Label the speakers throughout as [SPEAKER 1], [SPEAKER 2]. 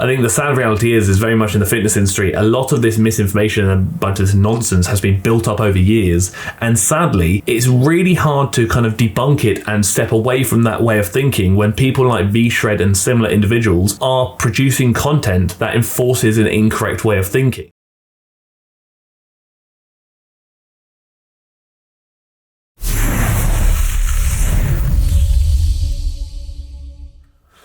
[SPEAKER 1] I think the sad reality is very much in the fitness industry, a lot of this misinformation and a bunch of this nonsense has been built up over years. And sadly, it's really hard to kind of debunk it and step away from that way of thinking when people like V-Shred and similar individuals are producing content that enforces an incorrect way of thinking.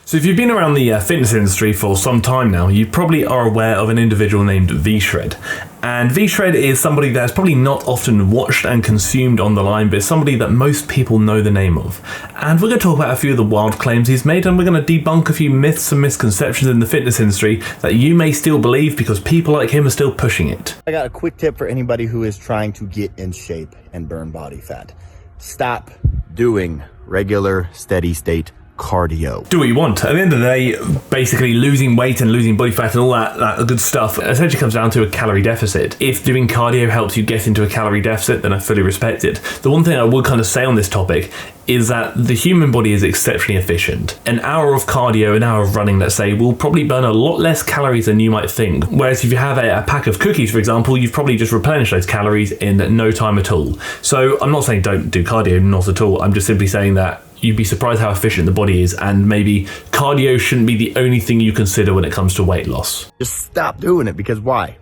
[SPEAKER 1] So if you've been around the fitness industry for some time now, you probably are aware of an individual named V-Shred. And V-Shred is somebody that's probably not often watched and consumed on the line, but it's somebody that most people know the name of. And we're going to talk about a few of the wild claims he's made, and we're going to debunk a few myths and misconceptions in the fitness industry that you may still believe because people like him are still pushing it.
[SPEAKER 2] I got a quick tip for anybody who is trying to get in shape and burn body fat. Stop doing regular, steady state cardio.
[SPEAKER 1] Do what you want. At the end of the day, basically losing weight and losing body fat and all that good stuff essentially comes down to a calorie deficit. If doing cardio helps you get into a calorie deficit, then I fully respect it. The one thing I would kind of say on this topic is that the human body is exceptionally efficient. An hour of cardio, an hour of running, let's say, will probably burn a lot less calories than you might think. Whereas if you have a pack of cookies, for example, you've probably just replenished those calories in no time at all. So I'm not saying don't do cardio, not at all. I'm just simply saying that you'd be surprised how efficient the body is, and maybe cardio shouldn't be the only thing you consider when it comes to weight loss.
[SPEAKER 2] Just stop doing it, because why?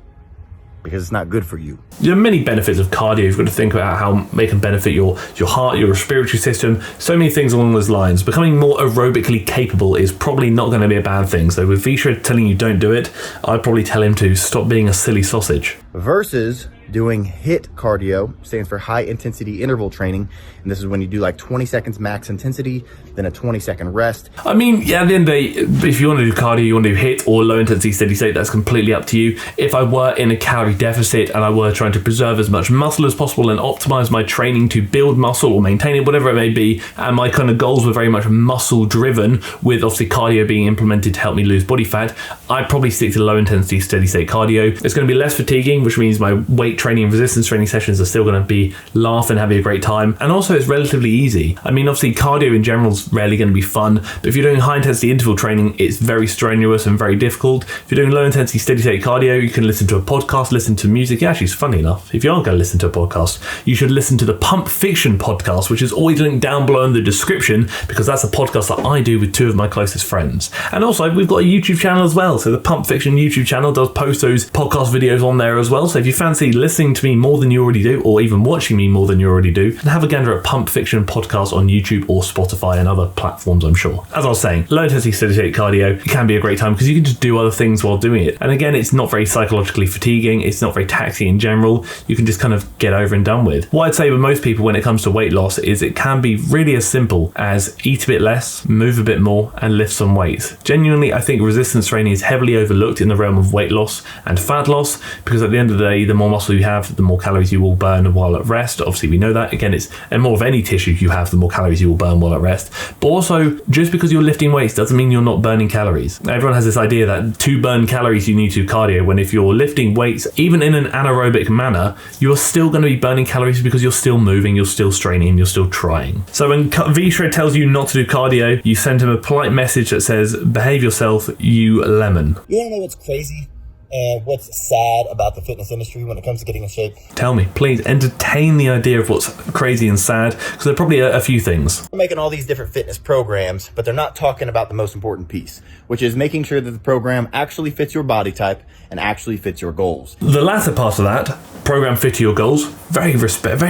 [SPEAKER 2] Because it's not good for you.
[SPEAKER 1] There are many benefits of cardio. You've got to think about how they can benefit your heart, your respiratory system, so many things along those lines. Becoming more aerobically capable is probably not going to be a bad thing. So with V-Shred telling you don't do it, I'd probably tell him to stop being a silly sausage.
[SPEAKER 2] Versus doing HIIT cardio, stands for high intensity interval training, and this is when you do like 20 seconds max intensity, then a 20-second rest.
[SPEAKER 1] I mean, yeah, at the end of the day, if you want to do cardio, you want to do HIIT or low intensity steady state, that's completely up to you. If I were in a calorie deficit and I were trying to preserve as much muscle as possible and optimize my training to build muscle or maintain it, whatever it may be, and my kind of goals were very much muscle driven, with obviously cardio being implemented to help me lose body fat, I'd probably stick to low intensity steady state cardio. It's going to be less fatiguing, which means my weight training and resistance training sessions are still going to be laugh and having a great time. And also it's relatively easy. I mean, obviously cardio in general is rarely going to be fun, but if you're doing high intensity interval training, it's very strenuous and very difficult. If you're doing low intensity steady state cardio, you can listen to a podcast, listen to music. Actually, it's funny enough, if you aren't going to listen to a podcast, you should listen to the Pump Fiction podcast, which is always linked down below in the description, because that's a podcast that I do with two of my closest friends. And also we've got a YouTube channel as well, so the Pump Fiction YouTube channel does post those podcast videos on there as well. So if you fancy listening to me more than you already do, or even watching me more than you already do, then have a gander at Pump Fiction podcast on YouTube or Spotify and other platforms, I'm sure. As I was saying, low intensity steady state cardio can be a great time because you can just do other things while doing it. And again, it's not very psychologically fatiguing, it's not very taxing in general, you can just kind of get over and done with. What I'd say with most people when it comes to weight loss is it can be really as simple as eat a bit less, move a bit more, and lift some weights. Genuinely, I think resistance training is heavily overlooked in the realm of weight loss and fat loss, because at the end of the day, the more muscle you have, the more calories you will burn while at rest. Obviously we know that. Again, it's and more of any tissue you have, the more calories you will burn while at rest. But also, just because you're lifting weights doesn't mean you're not burning calories. Everyone has this idea that to burn calories you need to do cardio, when if you're lifting weights, even in an anaerobic manner, you're still going to be burning calories because you're still moving, you're still straining, you're still trying. So when V-Shred tells you not to do cardio, you send him a polite message that says, behave yourself, you lemon.
[SPEAKER 2] You wanna know what's crazy and what's sad about the fitness industry when it comes to getting in shape?
[SPEAKER 1] Tell me, please entertain the idea of what's crazy and sad, because there are probably a few things.
[SPEAKER 2] We're making all these different fitness programs, but they're not talking about the most important piece, which is making sure that the program actually fits your body type and actually fits your goals.
[SPEAKER 1] The latter part of that, program fit to your goals, very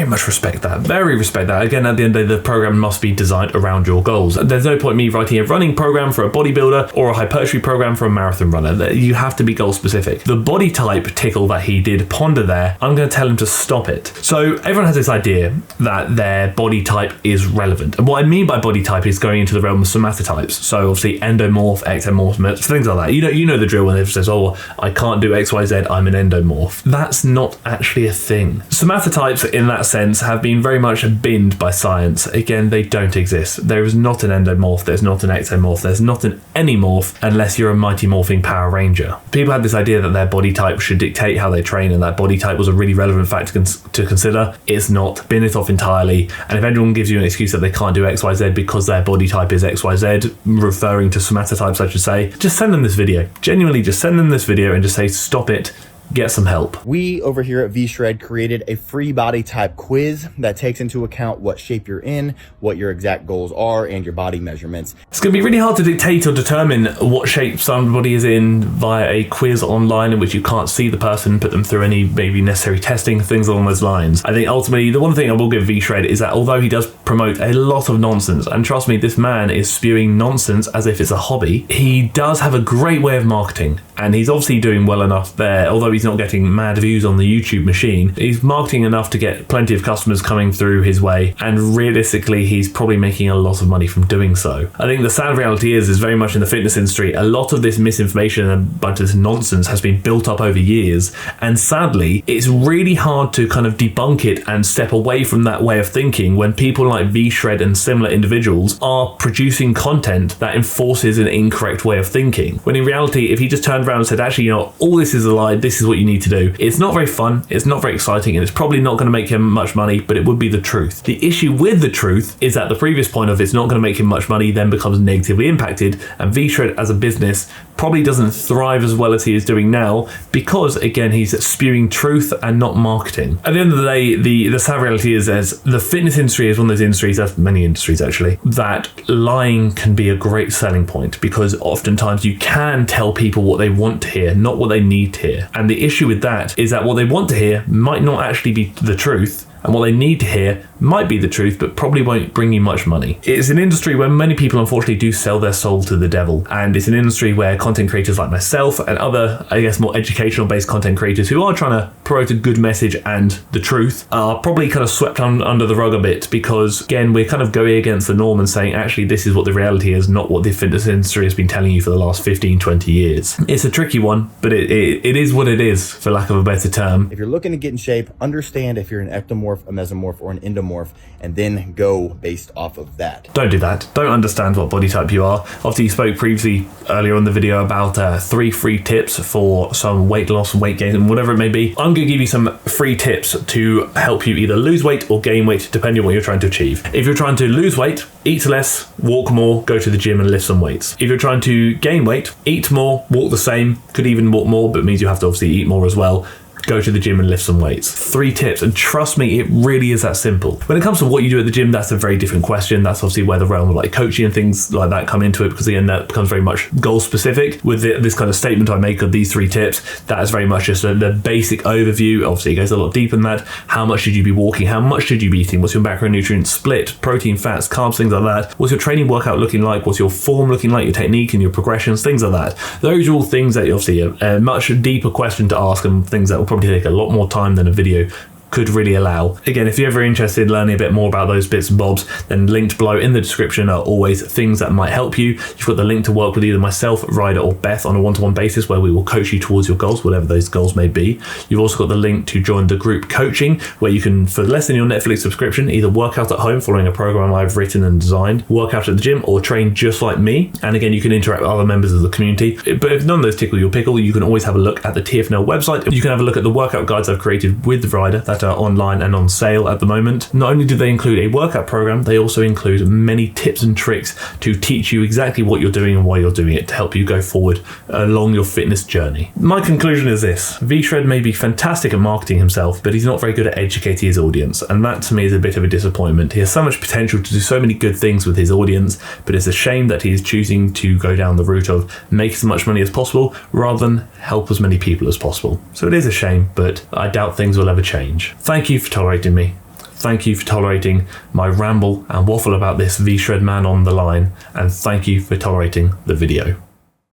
[SPEAKER 1] much respect that. Very respect that. Again, at the end of the day, the program must be designed around your goals. There's no point me writing a running program for a bodybuilder or a hypertrophy program for a marathon runner. You have to be goal specific. The body type tickle that he did ponder there, I'm going to tell him to stop it. So everyone has this idea that their body type is relevant. And what I mean by body type is going into the realm of somatotypes. So obviously endomorph, ectomorph, things like that. You know the drill when it says, oh, I can't do XYZ, I'm an endomorph. That's not actually actually a thing. Somatotypes in that sense have been very much binned by science. Again, they don't exist. There is not an endomorph, there's not an ectomorph, there's not an anymorph unless you're a Mighty Morphing Power Ranger. People had this idea that their body type should dictate how they train, and that body type was a really relevant fact to consider. It's not. Bin it off entirely. And if anyone gives you an excuse that they can't do XYZ because their body type is XYZ, referring to somatotypes, I should say, just send them this video. Genuinely, just send them this video and just say, stop it. Get some help.
[SPEAKER 2] We over here at VShred created a free body type quiz that takes into account what shape you're in, what your exact goals are, and your body measurements.
[SPEAKER 1] It's going to be really hard to dictate or determine what shape somebody is in via a quiz online in which you can't see the person, put them through any maybe necessary testing, things along those lines. I think ultimately the one thing I will give VShred is that although he does promote a lot of nonsense, and trust me, this man is spewing nonsense as if it's a hobby, he does have a great way of marketing, and he's obviously doing well enough there. Although he's not getting mad views on the YouTube machine, he's marketing enough to get plenty of customers coming through his way, and realistically he's probably making a lot of money from doing so. I think the sad reality is very much in the fitness industry, a lot of this misinformation and a bunch of this nonsense has been built up over years, and sadly it's really hard to kind of debunk it and step away from that way of thinking when people like VShred and similar individuals are producing content that enforces an incorrect way of thinking, when in reality if he just turned around and said, actually, you know, all this is a lie, this is what you need to do, it's not very fun, it's not very exciting, and it's probably not going to make him much money, but it would be the truth. The issue with the truth is that the previous point of it's not going to make him much money then becomes negatively impacted, and VShred as a business probably doesn't thrive as well as he is doing now because, again, he's spewing truth and not marketing. At the end of the day, the sad reality is as the fitness industry is one of those industries, that's many industries actually, that lying can be a great selling point because oftentimes you can tell people what they want to hear, not what they need to hear. And the issue with that is that what they want to hear might not actually be the truth, and what they need to hear might be the truth, but probably won't bring you much money. It's an industry where many people unfortunately do sell their soul to the devil, and it's an industry where content creators like myself and other, I guess, more educational based content creators who are trying to promote a good message and the truth are probably kind of swept under the rug a bit because, again, we're kind of going against the norm and saying, actually, this is what the reality is, not what the fitness industry has been telling you for the last 15, 20 years. It's a tricky one, but it is what it is, for lack of a better term.
[SPEAKER 2] If you're looking to get in shape, understand if you're an ectomorph, a mesomorph, or an endomorph, and then go based off of that.
[SPEAKER 1] Don't do that. Don't understand what body type you are. Obviously, you spoke previously earlier in the video about 3 free tips for some weight loss, weight gain, and whatever it may be. I'm going to give you some free tips to help you either lose weight or gain weight, depending on what you're trying to achieve. If you're trying to lose weight, eat less, walk more, go to the gym and lift some weights. If you're trying to gain weight, eat more, walk the same, could even walk more, but it means you have to obviously eat more as well. Go to the gym and lift some weights. 3 tips, and trust me, it really is that simple. When it comes to what you do at the gym, that's a very different question. That's obviously where the realm of like coaching and things like that come into it, because again, that becomes very much goal specific. With this kind of statement I make of these 3 tips, that is very much just the basic overview. Obviously, it goes a lot deeper than that. How much should you be walking? How much should you be eating? What's your macronutrient split? Protein, fats, carbs, things like that. What's your training workout looking like? What's your form looking like? Your technique and your progressions, things like that. Those are all things that obviously a much deeper question to ask, and things that will probably take a lot more time than a video could really allow. Again, if you're ever interested in learning a bit more about those bits and bobs, then linked below in the description are always things that might help you. You've got the link to work with either myself, Ryder, or Beth on a one-to-one basis where we will coach you towards your goals, whatever those goals may be. You've also got the link to join the group coaching, where you can, for less than your Netflix subscription, either work out at home following a program I've written and designed, work out at the gym, or train just like me. And again, you can interact with other members of the community. But if none of those tickle your pickle, you can always have a look at the TFNL website. You can have a look at the workout guides I've created with Ryder that are online and on sale at the moment. Not only do they include a workout program, they also include many tips and tricks to teach you exactly what you're doing and why you're doing it, to help you go forward along your fitness journey. My conclusion is this: VShred may be fantastic at marketing himself, but he's not very good at educating his audience, and that to me is a bit of a disappointment. He has so much potential to do so many good things with his audience, but it's a shame that he is choosing to go down the route of make as much money as possible rather than help as many people as possible. So it is a shame, but I doubt things will ever change. Thank you for tolerating me. Thank you for tolerating my ramble and waffle about this VShred man on the line, and thank you for tolerating the video.